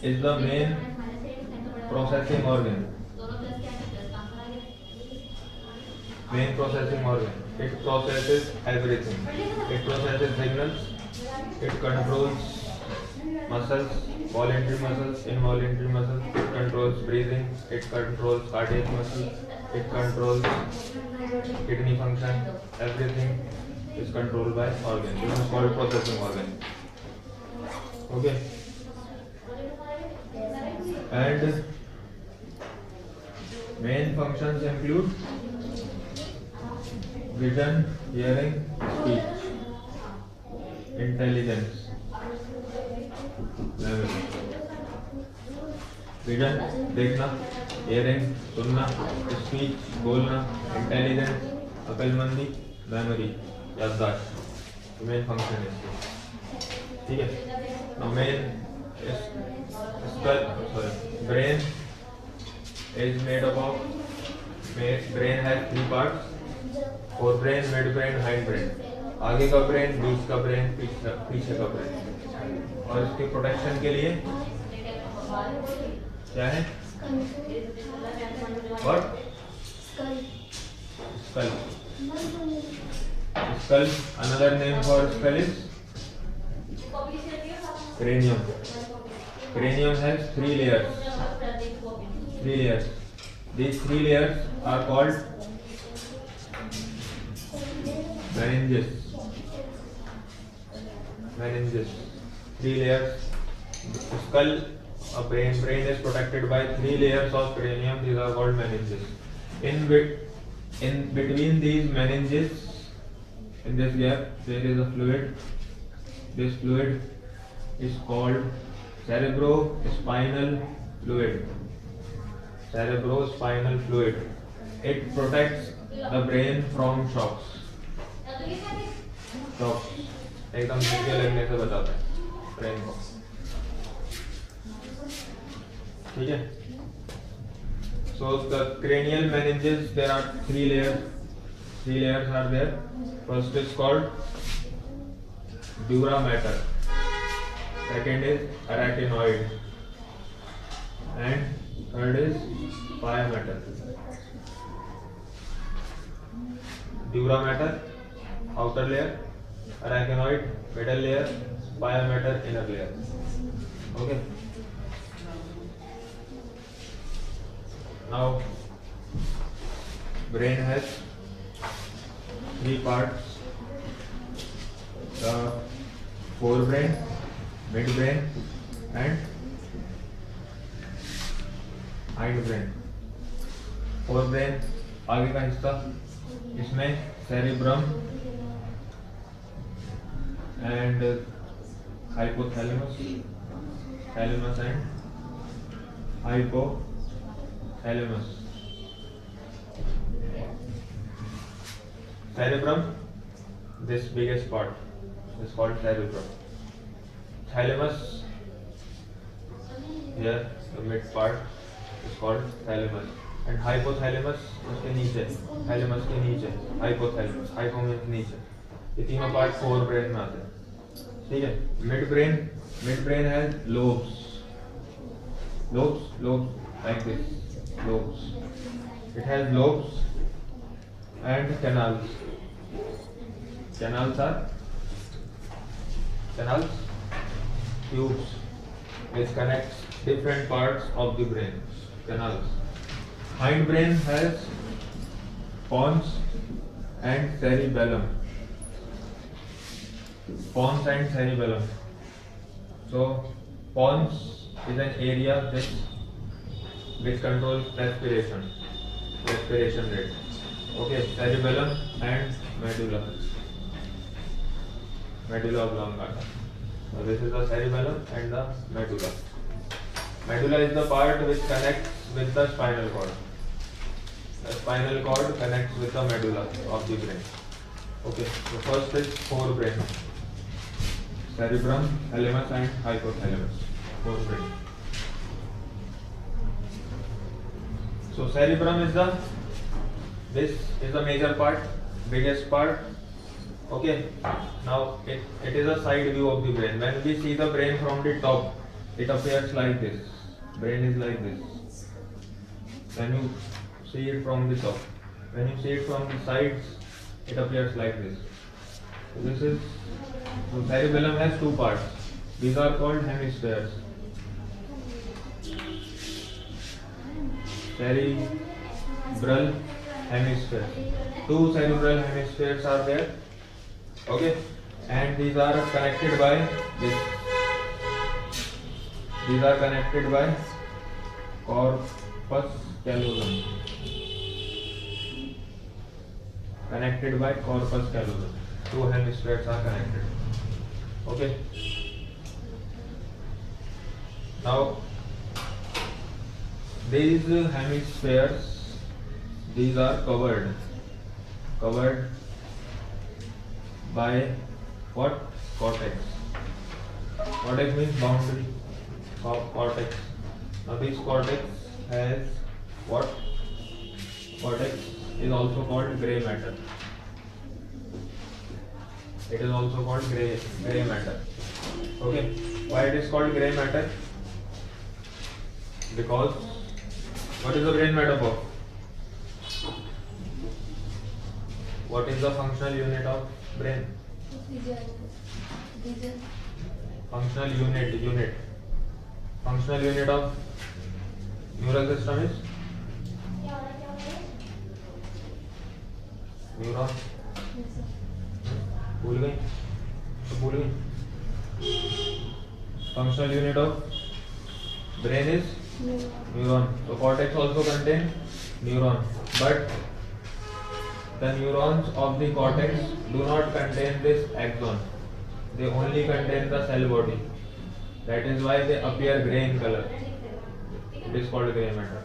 is the main processing organ. Main processing organ. It processes everything. It processes signals. It controls muscles, voluntary muscles, involuntary muscles. It controls breathing. It controls cardiac muscles. It controls kidney function. Everything is controlled by organ. This is called processing organ. Okay. And main functions include vision, hearing, speech, intelligence, memory. Vision देखना, hearing सुनना, speech बोलना, intelligence अकलमंदी, memory याददाश्त, main function है इसकी, ठीक है? Now main brain is made up of, brain has three parts, forebrain, midbrain, hindbrain. आगे का ब्रेन, बीच का ब्रेन, पीछे का ब्रेन. और इसके प्रोटेक्शन के लिए क्या है? What? Skull. Skull. Another name for skull is cranium. Cranium has three layers. Three layers. These three layers are called meninges. Meninges. Three layers. Skull, a brain is protected by three layers of cranium. These are called meninges. In between these meninges, in this gap, there is a fluid. This fluid is called cerebrospinal fluid. Cerebrospinal fluid. It protects the brain from shocks. Shocks. एकदम झटके लगने से बचाता है brain को, ठीक है? So the cranial meninges, there are three layers. Three layers are there. First is called dura mater. Second is arachnoid, and third is pia mater. Dura mater, outer layer. Arachnoid, middle layer. Pia mater, inner layer. Okay. Now, brain has three parts: the forebrain, midbrain, and hindbrain. Forebrain आगे का हिस्सा, इसमें cerebrum and hypothalamus, thalamus and hypothalamus. Cerebrum, this biggest part is called cerebrum. Thalamus, here the mid part is called thalamus, and hypothalamus उसके नीचे, thalamus के नीचे, hypothalamus, hypo means नीचे. ये तीनों पार्ट फोर ब्रेन में आते हैं, ठीक है? Mid brain has lobes like this, lobes. It has lobes and canals. Canals are tubes which connects different parts of the brain. Canals. Hindbrain has pons and cerebellum. Pons and cerebellum. So pons is an area which controls respiration rate. Okay, cerebellum and medulla oblongata. So this is the cerebellum and the medulla. Medulla is the part which connects with the spinal cord. The spinal cord connects with the medulla of the brain. Okay, the first is forebrain. Cerebrum, thalamus and hypothalamus. Forebrain. So cerebrum is this is the major part, biggest part. Okay. Now it is a side view of the brain. When we see the brain from the top, it appears like this. Brain is like this. When you see it from the top, when you see it from the sides, it appears like this. So this is, so cerebellum has two parts. These are called hemispheres. Cerebral hemisphere. Two cerebral hemispheres are there. Okay, and these are connected by this. These are connected by corpus callosum. Connected by corpus callosum. Two hemispheres are connected. Okay. Now these hemispheres, these are covered by what? Cortex. Cortex means boundary. Cortex. Now this cortex has what? Cortex is also called grey matter. It is also called grey matter. Okay. Why it is called grey matter? Because what is the brain made up of? What is the functional unit of brain? Functional unit. Functional unit of neural system is neuron. भूल गई? Functional unit of brain is neuron. So cortex also contains neuron, but the neurons of the cortex do not contain this axon. They only contain the cell body. That is why they appear grey in color. It is called grey matter.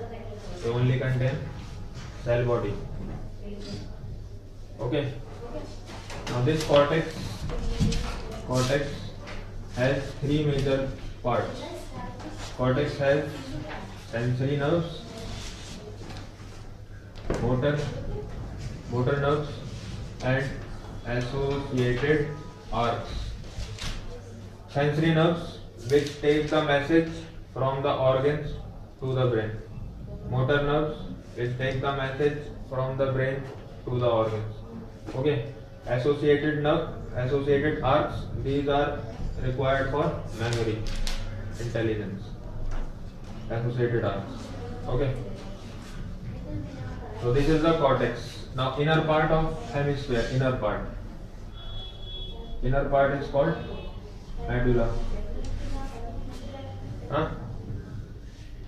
They only contain cell body. Okay. Now this cortex has three major parts. Cortex has sensory nerves, motor nerves, and associated arcs. Sensory nerves, which take the message from the organs to the brain. Motor nerves, which take the message from the brain to the organs. Okay. Associated arcs, these are required for memory, intelligence. Associated arcs. Okay. So this is the cortex. Now inner part of hemisphere, inner part is called medulla. हाँ?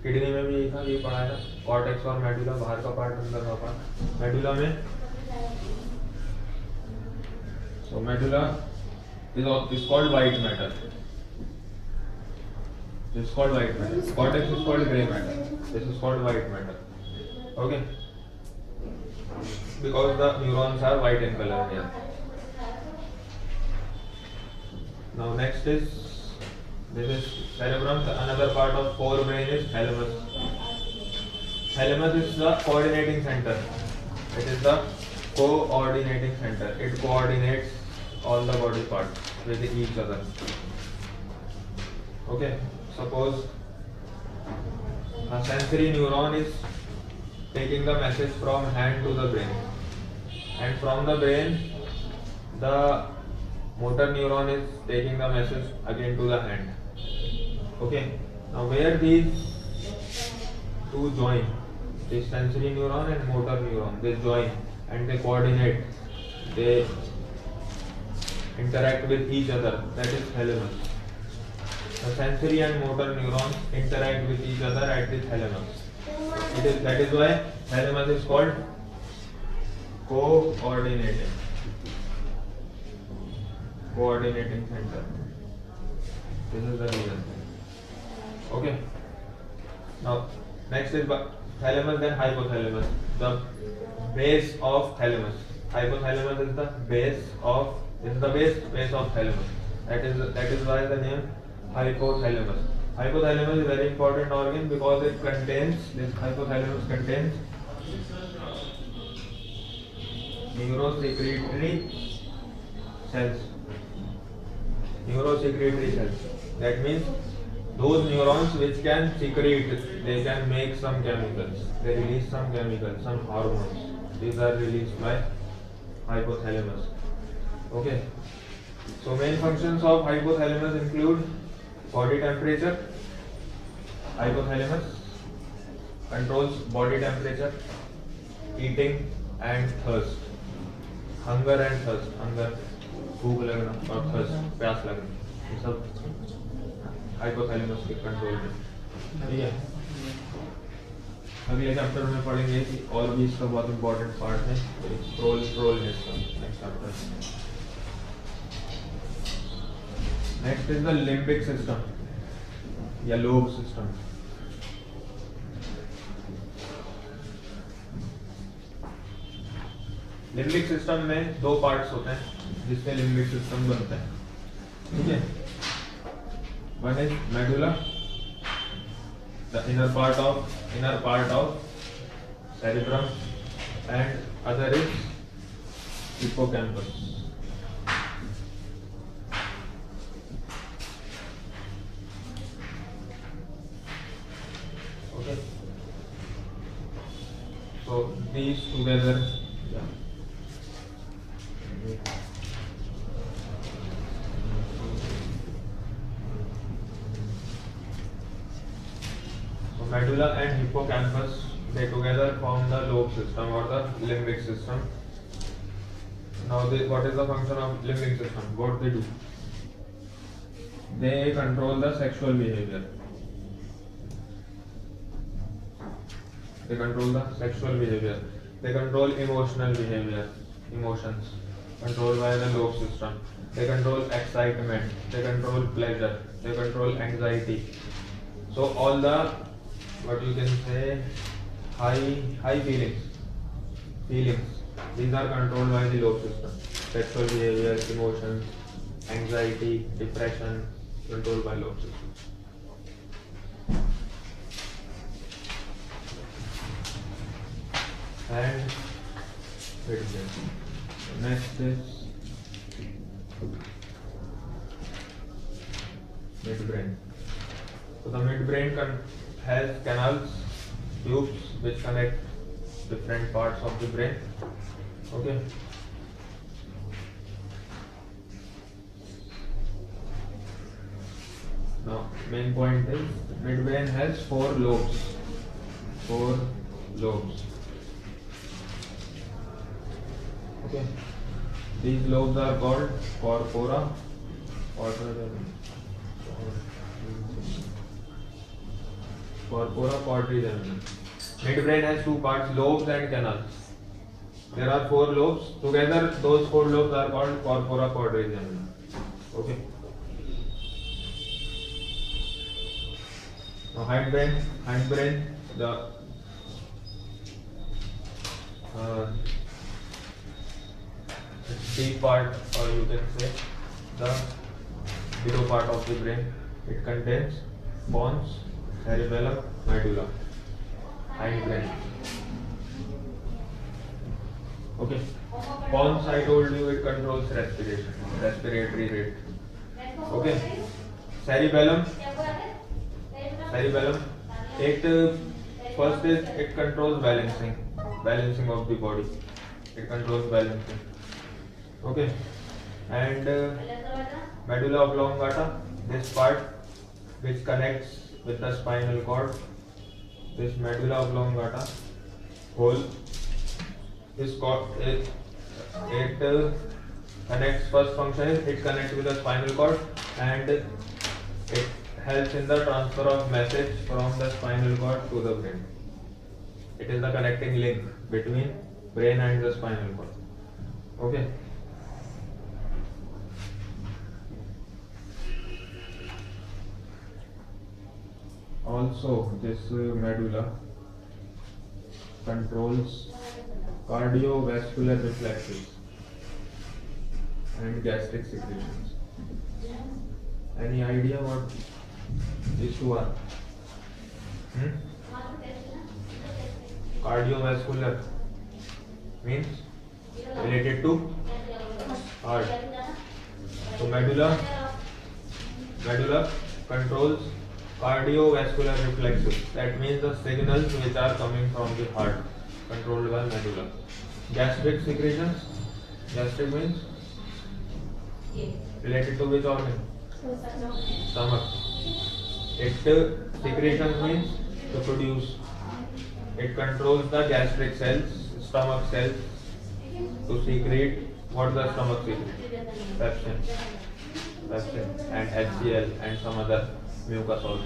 Kidney में भी यही था, ये पढ़ाया था. Cortex और medulla, बाहर का पार्ट, अंदर का पार्ट. मेडुला में, so medulla is called white matter. This is called white matter. Cortex is called grey matter. This is called white matter. Okay. Because the neurons are white in color here. Now next is, this is cerebrum. Another part of forebrain is thalamus. Thalamus is the coordinating center. It is the coordinating center. It coordinates all the body parts with each other. Okay. Suppose a sensory neuron is taking the message from hand to the brain, and from the brain the motor neuron is taking the message again to the hand. Okay. Now where these two join, the sensory neuron and motor neuron, they join and they coordinate, they interact with each other. That is thalamus. The sensory and motor neurons interact with each other at the thalamus. That is why thalamus is called coordinating center. This is the reason. Okay. Now next is thalamus, then hypothalamus. The base of thalamus. Hypothalamus is the base of thalamus. That is why the name hypothalamus. Hypothalamus is a very important organ because this hypothalamus contains neurosecretory cells. That means those neurons which can secrete, they can make some chemicals, they release some chemicals, some hormones. These are released by hypothalamus. Okay. So main functions of hypothalamus include body temperature. Hypothalamus controls body temperature, eating and thirst, hunger and thirst, hunger भूख लगना और thirst प्यास लगना, ये सब hypothalamus के control में। ठीक है, अगले चैप्टर में पढ़ेंगे कि और भी इसका बहुत इंपॉर्टेंट पार्ट है, रोल है इसका next chapter. Next is the limbic system या लोब सिस्टम। लिम्बिक सिस्टम में दो पार्ट्स होते हैं जिससे लिम्बिक सिस्टम बनता है। ठीक है, one is medulla, the inner part of cerebrum, and other is hippocampus. Okay, so these together, yeah. So medulla and hippocampus, they together form the lobe system or the limbic system. Now what is the function of limbic system? What they do? They control the sexual behavior. They control the sexual behavior. They control emotional behavior, emotions, controlled by the lobe system. They control excitement. They control pleasure. They control anxiety. So all the, what you can say, high feelings, these are controlled by the lobe system. Sexual behavior, emotions, anxiety, depression, controlled by lobe system. And next is midbrain. So the midbrain has canals, tubes which connect different parts of the brain. Okay. Now main point is midbrain has four lobes. Okay. These lobes are called corpora. Corpora quadrigeminal. Midbrain has two parts, lobes and canals. There are four lobes. Together, those four lobes are called corpora quadrigeminal. Okay. Now hindbrain, the deep part, or you can say the below part of the brain. It contains pons, cerebellum, medulla, hindbrain. Okay. Pons, I told you, it controls respiratory rate. Okay. Cerebellum, it first is it controls balancing of the body. It controls balancing. Okay. And medulla oblongata, this part which connects with the spinal cord, this medulla oblongata hole, this cord, it connects, first function is it connects with the spinal cord and it helps in the transfer of message from the spinal cord to the brain. It is the connecting link between brain and the spinal cord. Okay. Also, this medulla controls cardiovascular reflexes and gastric secretions. Any idea what these two are? Cardiovascular means related to heart. So medulla controls Cardiovascular reflexes, that means the signals which are coming from the heart, controlled by medulla. Gastric secretions, gastric means related to which organ? Stomach. It secretions means to produce. It controls the gastric cells, stomach cells to secrete. What the stomach secrete? Pepsin and HCl and some other mucosal.